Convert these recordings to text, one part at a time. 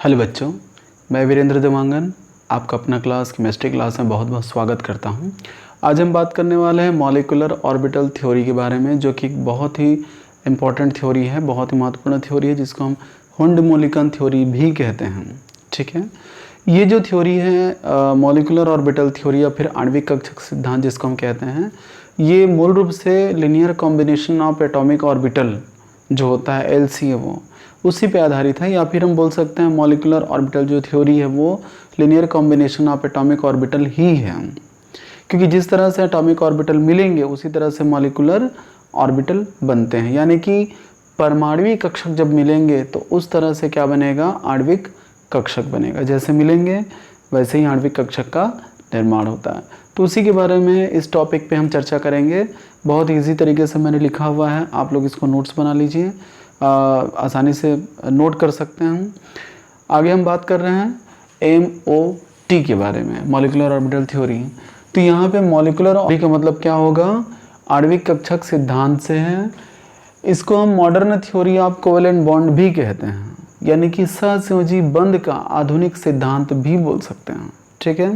Hello बच्चों, मैं वीरेंद्र देवांगन आपका अपना क्लास केमिस्ट्री क्लास में बहुत बहुत स्वागत करता हूं। आज हम बात करने वाले हैं मॉलिक्यूलर ऑर्बिटल थ्योरी के बारे में, जो कि बहुत ही इम्पॉर्टेंट थ्योरी है, बहुत ही महत्वपूर्ण थ्योरी है, जिसको हम हुंड-मोलिकन थ्योरी भी कहते हैं। ठीक है, ये जो थ्योरी है मॉलिक्यूलर ऑर्बिटल थ्योरी या फिर आणविक कक्षक सिद्धांत जिसको हम कहते हैं, ये मूल रूप से linear combination of atomic orbital जो होता है LCO उसी पे आधारित है, या फिर हम बोल सकते हैं मॉलिक्यूलर ऑर्बिटल जो थ्योरी है वो linear combination of atomic orbital ही है, क्योंकि जिस तरह से एटॉमिक ऑर्बिटल मिलेंगे उसी तरह से मॉलिक्यूलर ऑर्बिटल बनते हैं। यानी कि परमाणुविक कक्षक जब मिलेंगे तो उस तरह से क्या बनेगा, आणविक कक्षक बनेगा। जैसे मिलेंगे वैसे ही आणविक कक्षक का निर्माण होता है। तो उसी के बारे में इस टॉपिक पे हम चर्चा करेंगे। बहुत इजी तरीके से मैंने लिखा हुआ है, आप लोग इसको नोट्स बना लीजिए, आसानी से नोट कर सकते हैं। आगे हम बात कर रहे हैं MOT के बारे में, मॉलिक्यूलर ऑर्बिटल थ्योरी। तो यहाँ पे मॉलिक्यूलर ऑर्बिटल का मतलब क्या होगा, आणविक कक्षक सिद्धांत से है। इसको हम modern theory of covalent bond भी कहते हैं, यानी कि सहसंयोजी बंध का आधुनिक सिद्धांत भी बोल सकते हैं। ठीक है,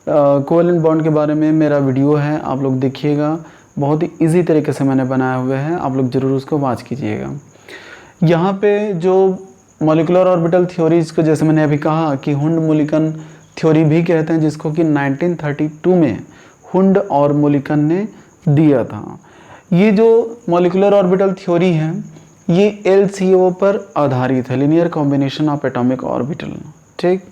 कोवेलेंट बॉन्ड के बारे में मेरा वीडियो है, आप लोग देखिएगा, बहुत ही इजी तरीके से मैंने बनाए हुए हैं, आप लोग ज़रूर उसको वॉच कीजिएगा। यहाँ पे जो मॉलिक्यूलर ऑर्बिटल थ्योरीज को, जैसे मैंने अभी कहा कि हुंड-मोलिकन थ्योरी भी कहते हैं, जिसको कि 1932 में हुंड और मोलिकन ने दिया था। ये जो मॉलिक्यूलर ऑर्बिटल थ्योरी है ये LCO पर आधारित है, linear combination of atomic orbital. ठीक,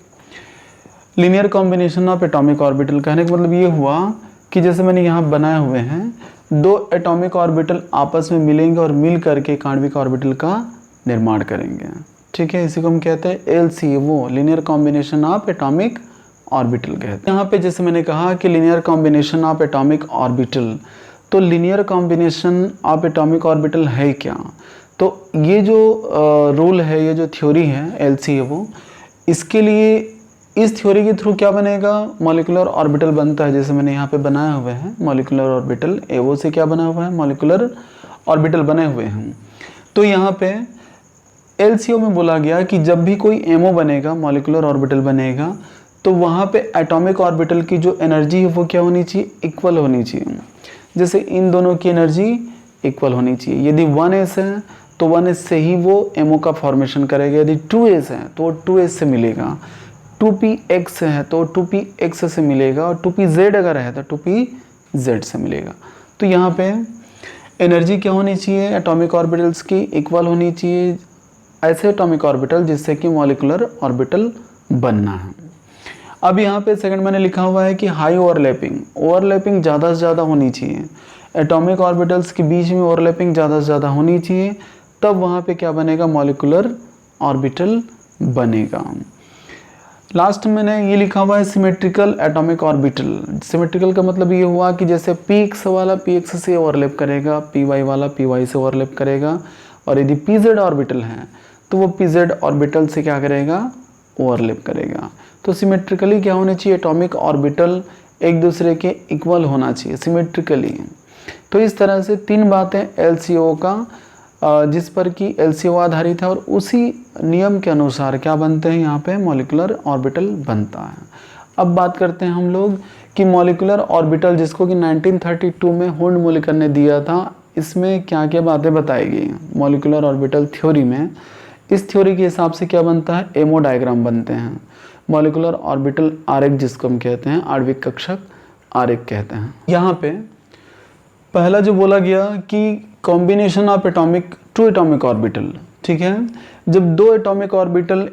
linear combination of atomic orbital कहने का मतलब ये हुआ कि जैसे मैंने यहाँ बनाए हुए हैं, दो एटॉमिक ऑर्बिटल आपस में मिलेंगे और मिल करके एक आणविक ऑर्बिटल का निर्माण करेंगे। ठीक है, इसी को हम कहते हैं LCO, linear combination of atomic orbital कहते हैं। यहाँ पे जैसे मैंने कहा कि linear combination of atomic orbital, तो linear combination of atomic orbital है क्या? तो ये जो रूल है, ये जो थ्योरी है LCO, इसके लिए इस थ्योरी के थ्रू क्या बनेगा, मॉलिक्यूलर ऑर्बिटल बनता है। जैसे मैंने यहाँ पे बनाए हुए हैं मॉलिक्यूलर ऑर्बिटल, AO से क्या बना हुआ है, मॉलिक्यूलर ऑर्बिटल बने हुए हैं। तो यहाँ पे LCO में बोला गया कि जब भी कोई MO बनेगा, मॉलिक्यूलर ऑर्बिटल बनेगा, तो वहाँ पे एटॉमिक ऑर्बिटल की जो एनर्जी है वो क्या होनी चाहिए, इक्वल होनी चाहिए। जैसे इन दोनों की एनर्जी इक्वल होनी चाहिए। यदि 1s है तो 1s से ही वो MO का फॉर्मेशन करेगा, यदि 2s है तो 2s से मिलेगा, 2px है तो 2px से मिलेगा, और 2pz अगर है तो 2pz से मिलेगा। तो यहाँ पे एनर्जी क्या होनी चाहिए, एटॉमिक ऑर्बिटल्स की इक्वल होनी चाहिए, ऐसे एटॉमिक ऑर्बिटल जिससे कि मॉलिक्यूलर ऑर्बिटल बनना है। अब यहाँ पे सेकंड मैंने लिखा हुआ है कि हाई ओवरलैपिंग ज़्यादा से ज़्यादा होनी चाहिए, एटॉमिक ऑर्बिटल्स के बीच में ओवरलैपिंग ज़्यादा से ज़्यादा होनी चाहिए, तब वहाँ पे क्या बनेगा, मॉलिक्यूलर ऑर्बिटल बनेगा। लास्ट मैंने ये लिखा हुआ है सिमेट्रिकल एटॉमिक ऑर्बिटल। सिमेट्रिकल का मतलब ये हुआ कि जैसे px वाला px से ओवरलैप करेगा, py वाला py से ओवरलैप करेगा, और यदि pz ऑर्बिटल है तो वो pz ऑर्बिटल से क्या करेगा, ओवरलैप करेगा। तो सिमेट्रिकली क्या होना चाहिए, एटॉमिक ऑर्बिटल एक दूसरे के इक्वल होना चाहिए सिमेट्रिकली। तो इस तरह से तीन बातें LCO का, जिस पर कि LCO आधारित है, और उसी नियम के अनुसार क्या बनते हैं, यहाँ पे मॉलिक्यूलर ऑर्बिटल बनता है। अब बात करते हैं हम लोग कि मॉलिक्यूलर ऑर्बिटल जिसको कि 1932 में हुंड-मोलिकन ने दिया था, इसमें क्या क्या बातें बताई गई हैं मॉलिक्यूलर ऑर्बिटल थ्योरी में। इस थ्योरी के हिसाब से क्या बनता है, MO डायग्राम बनते हैं, मॉलिक्यूलर ऑर्बिटल आरेख जिसको हम कहते हैं, आणविक कक्षक आरेख कहते हैं। यहाँ पे पहला जो बोला गया कि combination of two atomic orbital. ठीक है, जब दो एटॉमिक ऑर्बिटल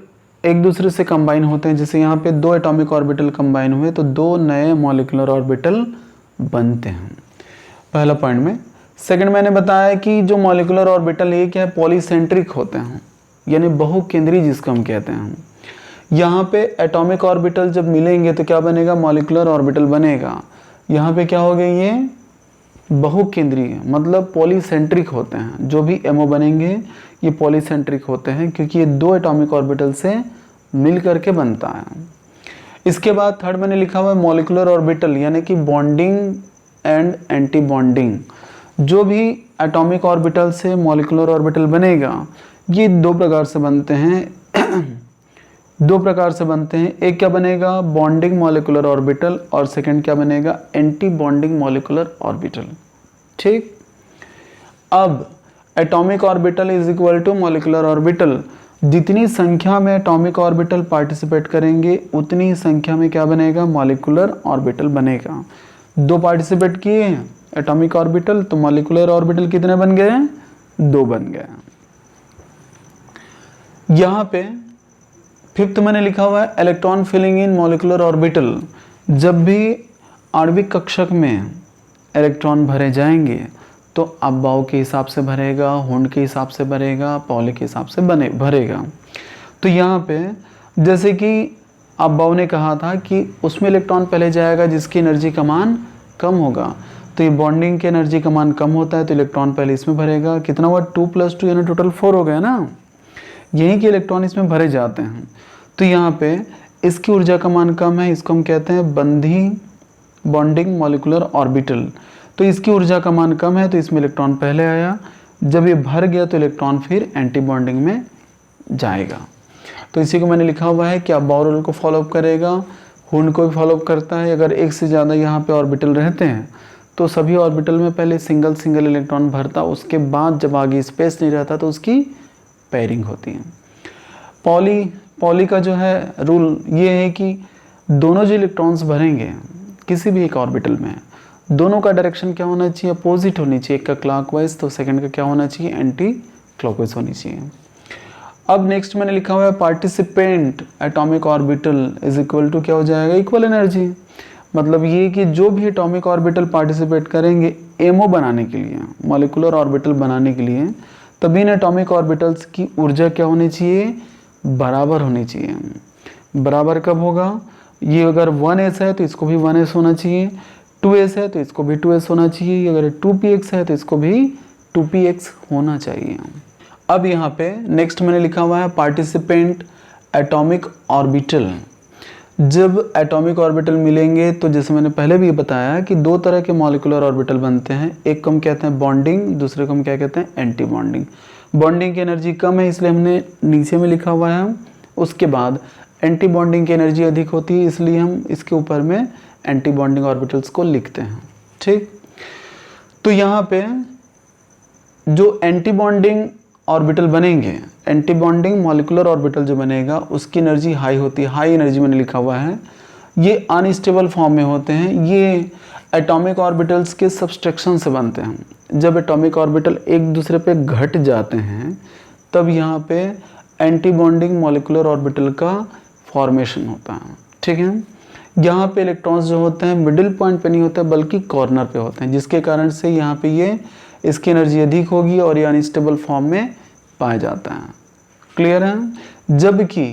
एक दूसरे से कंबाइन होते हैं, जैसे यहाँ पे दो एटॉमिक ऑर्बिटल कंबाइन हुए तो दो नए मॉलिक्यूलर ऑर्बिटल बनते हैं, पहला पॉइंट में। सेकंड मैंने बताया कि जो मॉलिक्यूलर ऑर्बिटल ये क्या है, पॉलीसेंट्रिक होते हैं, यानी बहुकेंद्रीय जिसको हम कहते हैं। यहाँ पे एटॉमिक ऑर्बिटल जब मिलेंगे तो क्या बनेगा, मॉलिक्यूलर ऑर्बिटल बनेगा। यहाँ पे क्या हो गया, ये बहुकेंद्रीय मतलब पॉलीसेंट्रिक होते हैं, जो भी MO बनेंगे ये पॉलीसेंट्रिक होते हैं, क्योंकि ये दो एटॉमिक ऑर्बिटल से मिल करके बनता है। इसके बाद थर्ड मैंने लिखा हुआ है मॉलिक्यूलर ऑर्बिटल, यानी कि बॉन्डिंग एंड एंटी बॉन्डिंग। जो भी एटॉमिक ऑर्बिटल से मॉलिक्यूलर ऑर्बिटल बनेगा ये दो प्रकार से बनते हैं दो प्रकार से बनते हैं। एक क्या बनेगा, बॉन्डिंग मॉलिक्यूलर ऑर्बिटल, और सेकंड क्या बनेगा, एंटी बॉन्डिंग मॉलिक्यूलर ऑर्बिटल। ठीक। अब atomic orbital is equal to molecular orbital. जितनी संख्या में एटॉमिक ऑर्बिटल पार्टिसिपेट करेंगे उतनी ही संख्या में क्या बनेगा, मॉलिक्यूलर ऑर्बिटल बनेगा। दो पार्टिसिपेट किए हैं एटॉमिक ऑर्बिटल, तो मॉलिक्यूलर ऑर्बिटल कितने बन गए हैं, दो बन गए। यहाँ पे फिफ्थ मैंने लिखा हुआ है electron filling in molecular orbital. जब भी आणविक कक्षक में इलेक्ट्रॉन भरे जाएंगे तो अब्बाओ के हिसाब से भरेगा, हुंड के हिसाब से भरेगा, पॉली के हिसाब से भरेगा। तो यहाँ पे जैसे कि अब्बाओ ने कहा था कि उसमें इलेक्ट्रॉन पहले जाएगा जिसकी एनर्जी का मान कम होगा, तो ये बॉन्डिंग की एनर्जी का मान कम होता है तो इलेक्ट्रॉन पहले इसमें भरेगा। कितना हुआ, 2 + 2 यानी टोटल 4 हो गया ना। यहीं के इलेक्ट्रॉन इसमें भरे जाते हैं। तो यहाँ पे इसकी ऊर्जा का मान कम है, इसको हम कहते हैं बंधी बॉन्डिंग मॉलिक्यूलर ऑर्बिटल। तो इसकी ऊर्जा का मान कम है तो इसमें इलेक्ट्रॉन पहले आया, जब ये भर गया तो इलेक्ट्रॉन फिर एंटी बॉन्डिंग में जाएगा। तो इसी को मैंने लिखा हुआ है कि अब्बाओ रूल को फॉलोअप करेगा, हुंड को भी फॉलोअप करता है। अगर एक से ज़्यादा यहाँ पे ऑर्बिटल रहते हैं तो सभी ऑर्बिटल में पहले सिंगल सिंगल इलेक्ट्रॉन भरता, उसके बाद जब आगे स्पेस नहीं रहता तो उसकी पेयरिंग होती है। पॉली का जो है रूल ये है कि दोनों जो इलेक्ट्रॉन्स भरेंगे किसी भी एक ऑर्बिटल में, दोनों का डायरेक्शन क्या होना चाहिए, अपोजिट होनी चाहिए। एक का क्लॉकवाइज तो सेकंड का क्या होना चाहिए, एंटी क्लॉकवाइज होनी चाहिए। अब नेक्स्ट मैंने लिखा हुआ है participant atomic orbital is equal to क्या हो जाएगा, इक्वल एनर्जी। मतलब ये कि जो भी एटॉमिक ऑर्बिटल पार्टिसिपेट करेंगे एमओ बनाने के लिए, मॉलिक्यूलर ऑर्बिटल बनाने के लिए, तभी इन एटॉमिक ऑर्बिटल्स की ऊर्जा क्या होनी चाहिए, बराबर होनी चाहिए। बराबर कब होगा, ये अगर 1s है तो इसको भी 1s होना चाहिए, 2s है तो इसको भी 2s होना चाहिए, अगर 2px है तो इसको भी 2px होना चाहिए। अब यहाँ पे नेक्स्ट मैंने लिखा हुआ है पार्टिसिपेंट एटॉमिक ऑर्बिटल। जब एटॉमिक ऑर्बिटल मिलेंगे तो जैसे मैंने पहले भी बताया कि दो तरह के मॉलिक्यूलर ऑर्बिटल बनते हैं, एक को हम कहते हैं बॉन्डिंग, दूसरे को हम क्या कहते हैं, एंटी बॉन्डिंग। बॉन्डिंग की एनर्जी कम है इसलिए हमने नीचे में लिखा हुआ है, उसके बाद एंटी बॉन्डिंग की एनर्जी अधिक होती है इसलिए हम इसके ऊपर में एंटी बॉन्डिंग ऑर्बिटल्स को लिखते हैं। ठीक। तो यहाँ पे जो एंटी बॉन्डिंग ऑर्बिटल बनेंगे, एंटी बॉन्डिंग मॉलिक्यूलर ऑर्बिटल जो बनेगा उसकी एनर्जी हाई होती है, हाई एनर्जी मैंने लिखा हुआ है। ये अनस्टेबल फॉर्म में होते हैं, ये एटॉमिक ऑर्बिटल्स के सब्सट्रैक्शन से बनते हैं। जब एटॉमिक ऑर्बिटल एक दूसरे पे घट जाते हैं तब यहाँ पे एंटी बॉन्डिंग मॉलिक्यूलर ऑर्बिटल का फॉर्मेशन होता है। ठीक है। यहाँ पे इलेक्ट्रॉन्स जो होते हैं मिडिल पॉइंट पे नहीं होते बल्कि कॉर्नर पे होते हैं, जिसके कारण से यहाँ पे ये इसकी एनर्जी अधिक होगी और ये अनस्टेबल फॉर्म में पाया जाता है। क्लियर है। जबकि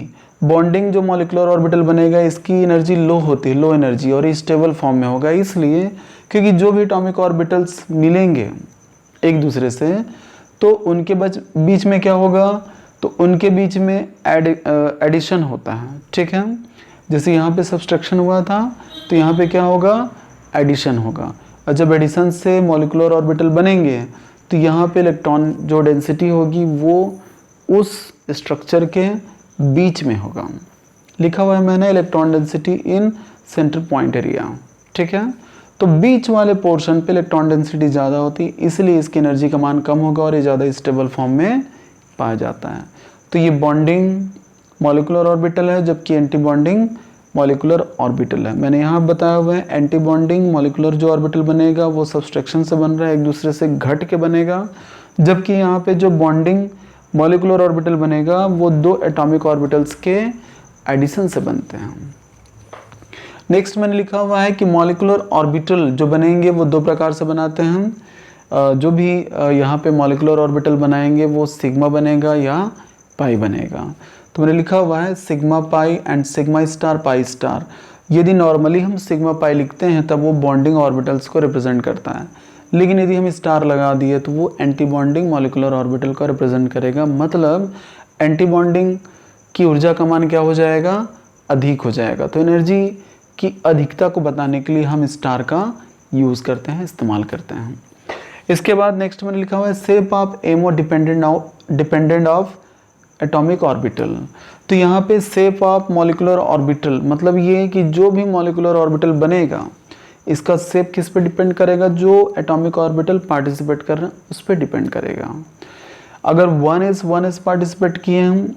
बॉन्डिंग जो मॉलिक्यूलर ऑर्बिटल बनेगा इसकी एनर्जी लो होती है, लो एनर्जी, और स्टेबल फॉर्म में होगा, इसलिए क्योंकि जो भी एटॉमिक ऑर्बिटल्स मिलेंगे एक दूसरे से तो उनके बीच में क्या होगा, तो उनके बीच में एडिशन होता है। ठीक है। जैसे यहाँ पे सब्सट्रैक्शन हुआ था तो यहाँ पे क्या होगा, एडिशन होगा, और जब एडिशन से मॉलिक्यूलर ऑर्बिटल बनेंगे तो यहाँ पे इलेक्ट्रॉन जो डेंसिटी होगी वो उस स्ट्रक्चर के बीच में होगा। लिखा हुआ है मैंने electron density in centre point area. ठीक है। तो बीच वाले पोर्शन पे इलेक्ट्रॉन डेंसिटी ज़्यादा होती है इसलिए इसकी एनर्जी का मान कम होगा और ये ज़्यादा स्टेबल फॉर्म में पाया जाता है। तो ये बॉन्डिंग मॉलिक्यूलर ऑर्बिटल है, जबकि एंटी बॉन्डिंग मॉलिक्यूलर ऑर्बिटल है। मैंने यहाँ बताया हुआ है एंटी बॉन्डिंग मॉलिक्यूलर जो ऑर्बिटल बनेगा वो सब्सट्रैक्शन से बन रहा है, एक दूसरे से घट के बनेगा, जबकि यहाँ पे जो बॉन्डिंग मॉलिक्यूलर ऑर्बिटल बनेगा वो दो एटॉमिक ऑर्बिटल्स के एडिशन से बनते हैं। नेक्स्ट मैंने लिखा हुआ है कि मॉलिक्यूलर ऑर्बिटल जो बनेंगे वो दो प्रकार से बनाते हैं। जो भी यहाँ पे मॉलिक्यूलर ऑर्बिटल बनाएंगे वो सिग्मा बनेगा या पाई बनेगा। तो मैंने लिखा हुआ है sigma pi and sigma star pi star. यदि नॉर्मली हम सिग्मा पाई लिखते हैं तब वो बॉन्डिंग ऑर्बिटल्स को रिप्रेजेंट करता है, लेकिन यदि हम स्टार लगा दिए तो वो एंटी बॉन्डिंग मॉलिक्यूलर ऑर्बिटल को रिप्रेजेंट करेगा। मतलब एंटी बॉन्डिंग की ऊर्जा का मान क्या हो जाएगा, अधिक हो जाएगा। तो एनर्जी की अधिकता को बताने के लिए हम स्टार का यूज़ करते हैं, इस्तेमाल करते हैं। इसके बाद नेक्स्ट मैंने लिखा हुआ है shape of MO dependent of atomic orbital. तो यहाँ पे शेप ऑफ मॉलिक्यूलर ऑर्बिटल मतलब ये है कि जो भी मॉलिक्यूलर ऑर्बिटल बनेगा इसका शेप किस पे डिपेंड करेगा, जो एटॉमिक ऑर्बिटल पार्टिसिपेट कर रहे हैं उस पर डिपेंड करेगा। अगर 1s पार्टिसिपेट किए हैं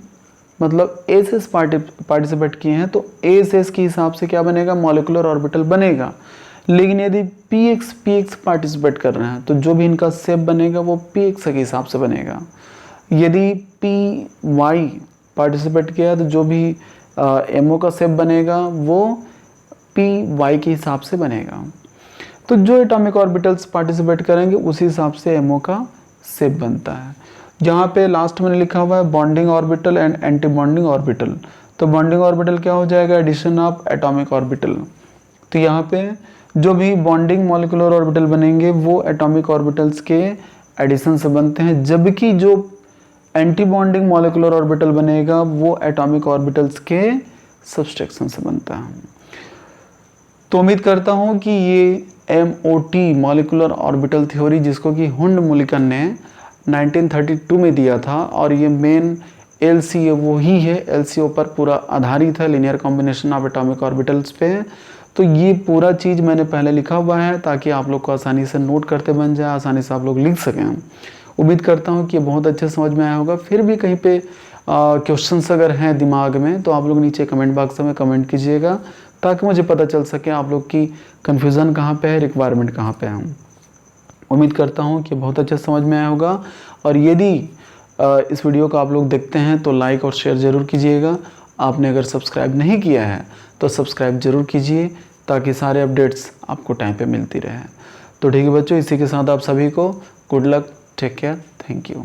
मतलब एस पार्टिसिपेट किए हैं तो एस के हिसाब से क्या बनेगा, मॉलिक्यूलर ऑर्बिटल बनेगा। लेकिन यदि पीएक्स पार्टिसिपेट कर रहे हैं तो जो भी इनका शेप बनेगा वो पीएक्स के हिसाब से बनेगा। यदि पी वाई पार्टिसिपेट किया तो जो भी एमओ का शेप बनेगा वो पी वाई के हिसाब से बनेगा। तो जो एटॉमिक ऑर्बिटल्स पार्टिसिपेट करेंगे उसी हिसाब से एमओ का शेप बनता है। जहाँ पे लास्ट में लिखा हुआ है bonding orbital and anti bonding orbital, तो बॉन्डिंग ऑर्बिटल क्या हो जाएगा, एडिशन ऑफ एटॉमिक ऑर्बिटल। तो यहाँ पे जो भी बॉन्डिंग मॉलिक्यूलर ऑर्बिटल बनेंगे वो एटॉमिक ऑर्बिटल्स के एडिशन से बनते हैं, जबकि जो एंटी बॉन्डिंग मॉलिक्यूलर ऑर्बिटल बनेगा वो एटॉमिक ऑर्बिटल्स के सब्सट्रैक्शन से बनता है। तो उम्मीद करता हूँ कि ये MOT मॉलिक्यूलर ऑर्बिटल थ्योरी जिसको कि हुंड मुलिकन ने 1932 में दिया था और ये मेन LCO वो ही है, LCO पर पूरा आधारित है, linear combination of atomic orbitals पे। तो ये पूरा चीज़ मैंने पहले लिखा हुआ है ताकि आप लोग को आसानी से नोट करते बन जाए, आसानी से आप लोग लिख सकें। उम्मीद करता हूँ कि ये बहुत अच्छे समझ में आया होगा। फिर भी कहीं पे क्वेश्चंस अगर हैं दिमाग में तो आप लोग नीचे कमेंट बॉक्स में कमेंट कीजिएगा ताकि मुझे पता चल सके आप लोग की कन्फ्यूज़न कहाँ पे है, रिक्वायरमेंट कहाँ पे है। उम्मीद करता हूँ कि बहुत अच्छे समझ में आया होगा। और यदि इस वीडियो को आप लोग देखते हैं तो लाइक और शेयर ज़रूर कीजिएगा। आपने अगर सब्सक्राइब नहीं किया है तो सब्सक्राइब ज़रूर कीजिए ताकि सारे अपडेट्स आपको टाइम पे मिलती रहे। तो ठीक है बच्चों, इसी के साथ आप सभी को good luck, take care, thank you.